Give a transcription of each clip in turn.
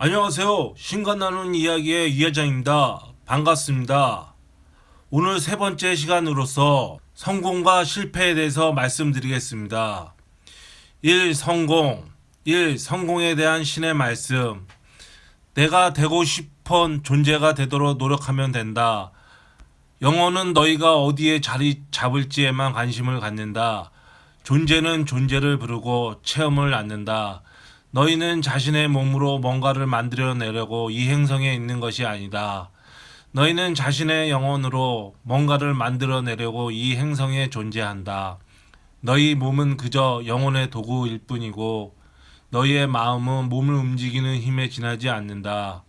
안녕하세요. 신간 나누는 이야기의 이회장입니다. 반갑습니다. 오늘 세 번째 시간으로서 성공과 실패에 대해서 말씀드리겠습니다. 1. 성공. 1. 성공에 대한 신의 말씀. 내가 되고 싶은 존재가 되도록 노력하면 된다. 영혼은 너희가 어디에 자리 잡을지에만 관심을 갖는다. 존재는 존재를 부르고 체험을 낳는다. 너희는 자신의 몸으로 뭔가를 만들어내려고 이 행성에 있는 것이 아니다. 너희는 자신의 영혼으로 뭔가를 만들어내려고 이 행성에 존재한다. 너희 몸은 그저 영혼의 도구일 뿐이고 너희의 마음은 몸을 움직이는 힘에 지나지 않는다.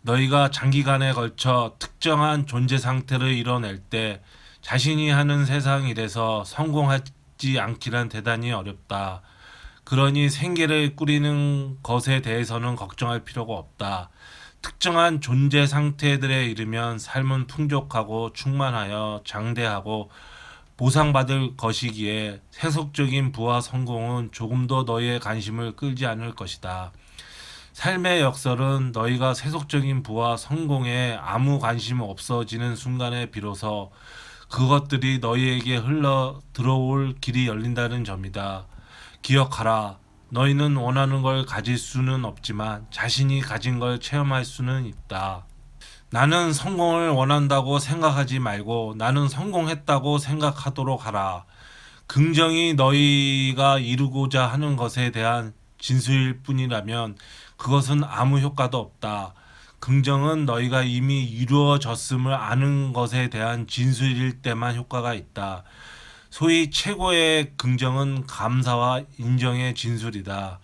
너희가 장기간에 걸쳐 특정한 존재 상태를 이뤄낼 때 자신이 하는 세상 일에서 성공하지 않기란 대단히 어렵다. 그러니 생계를 꾸리는 것에 대해서는 걱정할 필요가 없다. 특정한 존재 상태들에 이르면 삶은 풍족하고 충만하여 장대하고 보상받을 것이기에 세속적인 부와 성공은 조금도 너희의 관심을 끌지 않을 것이다. 삶의 역설은 너희가 세속적인 부와 성공에 아무 관심 없어지는 순간에 비로소 그것들이 너희에게 흘러 들어올 길이 열린다는 점이다. 기억하라. 너희는 원하는 걸 가질 수는 없지만 자신이 가진 걸 체험할 수는 있다. 나는 성공을 원한다고 생각하지 말고 나는 성공했다고 생각하도록 하라. 긍정이 너희가 이루고자 하는 것에 대한 진술일 뿐이라면 그것은 아무 효과도 없다. 긍정은 너희가 이미 이루어졌음을 아는 것에 대한 진술일 때만 효과가 있다. 소위 최고의 긍정은 감사와 인정의 진술이다.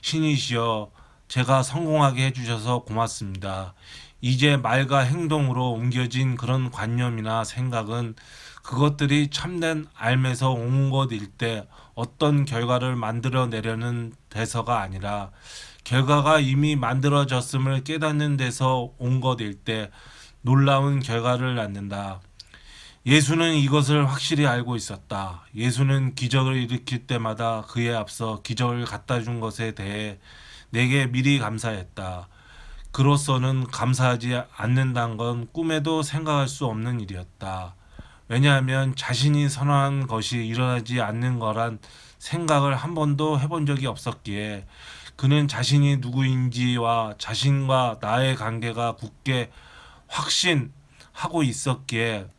신이시여, 제가 성공하게 해주셔서 고맙습니다. 이제 말과 행동으로 옮겨진 그런 관념이나 생각은 그것들이 참된 삶에서 온 것일 때 어떤 결과를 만들어내려는 데서가 아니라 결과가 이미 만들어졌음을 깨닫는 데서 온 것일 때 놀라운 결과를 낳는다. 예수는 이것을 확실히 알고 있었다. 예수는 기적을 일으킬 때마다 그에 앞서 기적을 갖다 준 것에 대해 내게 미리 감사했다. 그로서는 감사하지 않는다는 건 꿈에도 생각할 수 없는 일이었다. 왜냐하면 자신이 선언한 것이 일어나지 않는 거란 생각을 한 번도 해본 적이 없었기에 그는 자신이 누구인지와 자신과 나의 관계가 굳게 확신하고 있었기에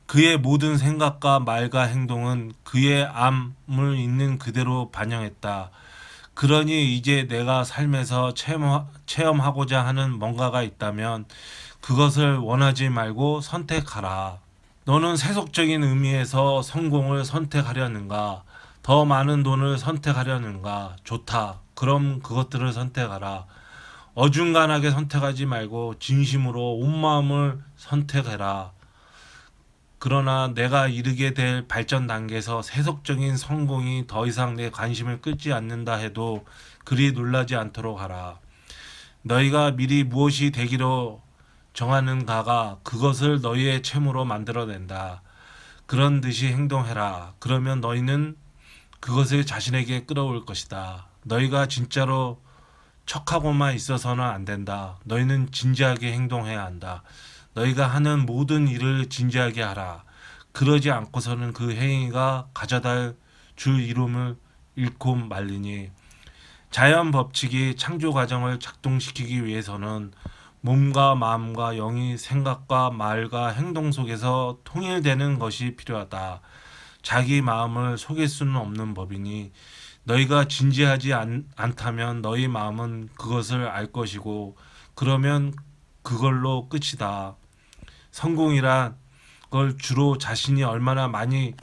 그의 모든 생각과 말과 행동은 그의 암을 있는 그대로 반영했다. 그러니 이제 내가 삶에서 체험하고자 하는 뭔가가 있다면 그것을 원하지 말고 선택하라. 너는 세속적인 의미에서 성공을 선택하려는가? 더 많은 돈을 선택하려는가? 좋다. 그럼 그것들을 선택하라. 어중간하게 선택하지 말고 진심으로 온 마음을 선택해라. 그러나 내가 이르게 될 발전 단계에서 세속적인 성공이 더 이상 내 관심을 끌지 않는다 해도 그리 놀라지 않도록 하라. 너희가 미리 무엇이 되기로 정하는가가 그것을 너희의 채무로 만들어낸다. 그런 듯이 행동해라. 그러면 너희는 그것을 자신에게 끌어올 것이다. 너희가 진짜로 척하고만 있어서는 안 된다. 너희는 진지하게 행동해야 한다. 너희가 하는 모든 일을 진지하게 하라. 그러지 않고서는 그 행위가 가져다 줄 이름을 잃고 말리니 자연 법칙이 창조 과정을 작동시키기 위해서는 몸과 마음과 영이 생각과 말과 행동 속에서 통일되는 것이 필요하다. 자기 마음을 속일 수는 없는 법이니 너희가 진지하지 않다면 너희 마음은 그것을 알 것이고 그러면 그걸로 끝이다. 성공이란 걸 주로 자신이 얼마나 많이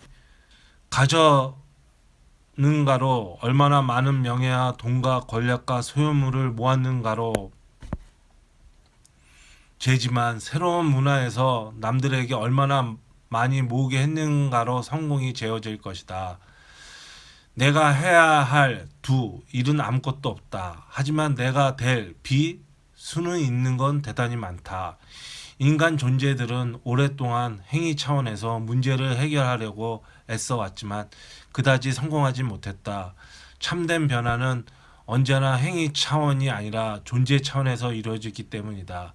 가졌는가로 얼마나 많은 명예와 돈과 권력과 소유물을 모았는가로 재지만 새로운 문화에서 남들에게 얼마나 많이 모으게 했는가로 성공이 재어질 것이다. 내가 해야 할 일은 아무것도 없다. 하지만 내가 될 수는 있는 건 대단히 많다. 인간 존재들은 오랫동안 행위 차원에서 문제를 해결하려고 애써왔지만 그다지 성공하지 못했다. 참된 변화는 언제나 행위 차원이 아니라 존재 차원에서 이루어지기 때문이다.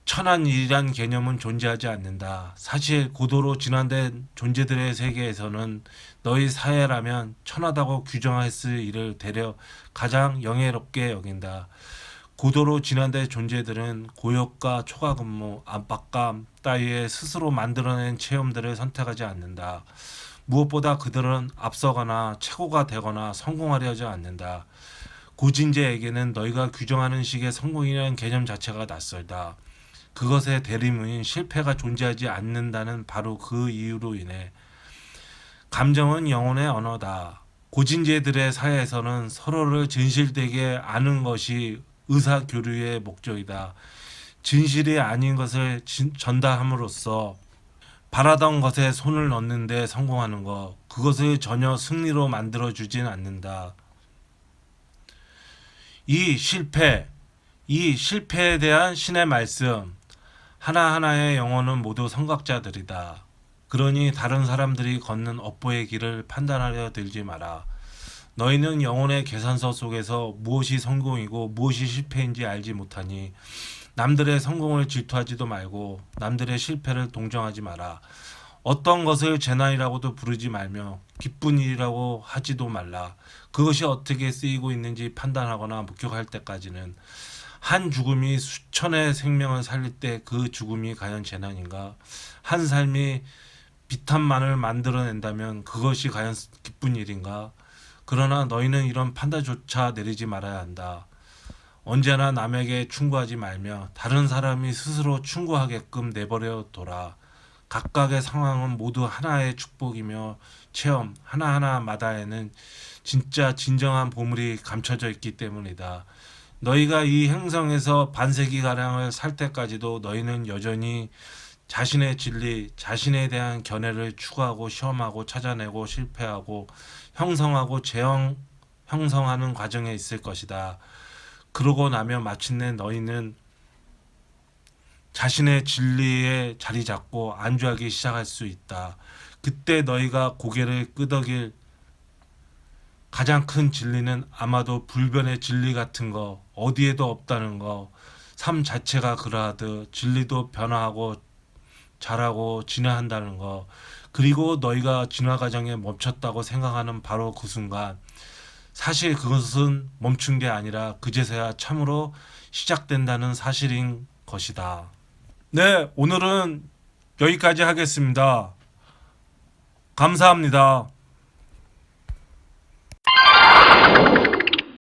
천한 일이란 개념은 존재하지 않는다. 사실 고도로 진화된 존재들의 세계에서는 너희 사회라면 천하다고 규정했을 일을 되려 가장 영예롭게 여긴다. 고도로 진화된 존재들은 고역과 초과근무, 압박감 따위에 스스로 만들어낸 체험들을 선택하지 않는다. 무엇보다 그들은 앞서거나 최고가 되거나 성공하려지 않는다. 고진재에게는 너희가 규정하는 식의 성공이라는 개념 자체가 낯설다. 그것의 대리문인 실패가 존재하지 않는다는 바로 그 이유로 인해 감정은 영혼의 언어다. 고진재들의 사회에서는 서로를 진실되게 아는 것이 의사교류의 목적이다. 진실이 아닌 것을 전달함으로써 바라던 것에 손을 넣는 데 성공하는 것, 그것을 전혀 승리로 만들어주진 않는다. 이 실패에 대한 신의 말씀, 하나하나의 영혼은 모두 선각자들이다. 그러니 다른 사람들이 걷는 업보의 길을 판단하려 들지 마라. 너희는 영혼의 계산서 속에서 무엇이 성공이고 무엇이 실패인지 알지 못하니 남들의 성공을 질투하지도 말고 남들의 실패를 동정하지 마라. 어떤 것을 재난이라고도 부르지 말며 기쁜 일이라고 하지도 말라. 그것이 어떻게 쓰이고 있는지 판단하거나 목격할 때까지는 한 죽음이 수천의 생명을 살릴 때 그 죽음이 과연 재난인가? 한 삶이 비탄만을 만들어낸다면 그것이 과연 기쁜 일인가? 그러나 너희는 이런 판단조차 내리지 말아야 한다. 언제나 남에게 충고하지 말며 다른 사람이 스스로 충고하게끔 내버려 둬라. 각각의 상황은 모두 하나의 축복이며 체험 하나하나마다에는 진짜 진정한 보물이 감춰져 있기 때문이다. 너희가 이 행성에서 반세기가량을 살 때까지도 너희는 여전히 자신의 진리, 자신에 대한 견해를 추구하고 시험하고 찾아내고 실패하고 형성하고 형성하는 과정에 있을 것이다. 그러고 나면 마침내 너희는 자신의 진리에 자리 잡고 안주하기 시작할 수 있다. 그때 너희가 고개를 끄덕일 가장 큰 진리는 아마도 불변의 진리 같은 거, 어디에도 없다는 거, 삶 자체가 그러하듯 진리도 변화하고 자라고 진화한다는 거, 그리고 너희가 진화 과정에 멈췄다고 생각하는 바로 그 순간, 사실 그것은 멈춘 게 아니라 그제서야 참으로 시작된다는 사실인 것이다. 네, 오늘은 여기까지 하겠습니다. 감사합니다.